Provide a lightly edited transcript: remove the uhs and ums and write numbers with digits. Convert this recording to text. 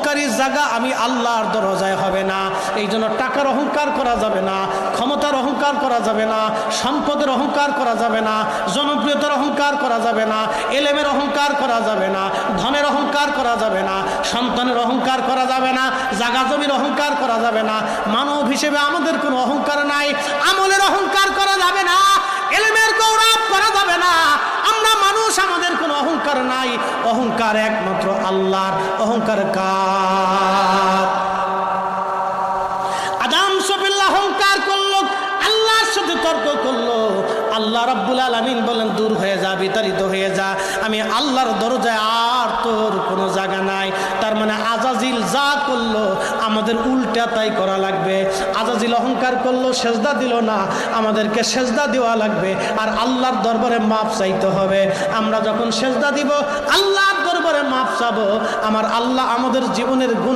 অহংকারী জায়গা আমি আল্লাহর দরজায় হবে না। এই জন্য টাকার অহংকার করা যাবে না, ক্ষমতার অহংকার করা যাবে না, সম্পদের অহংকার করা যাবে না, জনপ্রিয়তার অহংকার করা যাবে না, এলেমের অহংকার করা যাবে না, ধনের অহংকার করা যাবে না, সন্তানের অহংকার করা যাবে না, জাগা জমির অহংকার করা যাবে না। মানব হিসেবে আমাদের কোনো অহংকার নাই, আমলের অহংকার করা যাবে না, এলেমের গৌরব করা যাবে না। আমরা মানুষ, আমাদের কোনো অহংকার নাই। অহংকার একমাত্র আল্লাহর। অহংকার কার? আদম সফিল্লাহ অহংকার করলো, আল্লাহর সাথে তর্ক করলো। আল্লাহ রাব্বুল আলামিন বলেন দূর হয়ে যা, বিতাড়িত হয়ে যা, আমি আল্লাহর দরজায় আর তোর কোনো জায়গা নাই। তার মানে আজাজিল যা করলো আমাদের উল্টা তাই করা লাগবে। আজাজিল অহংকার করলো, সেজদা দিল না, আমাদেরকে সেজদা দেওয়া লাগবে আর আল্লাহর দরবারে মাপ চাইতে হবে। আমরা যখন সেজদা দিব, আল্লাহর দরবারে মাপ চাবো, আমার আল্লাহ আমাদের জীবনের গুণ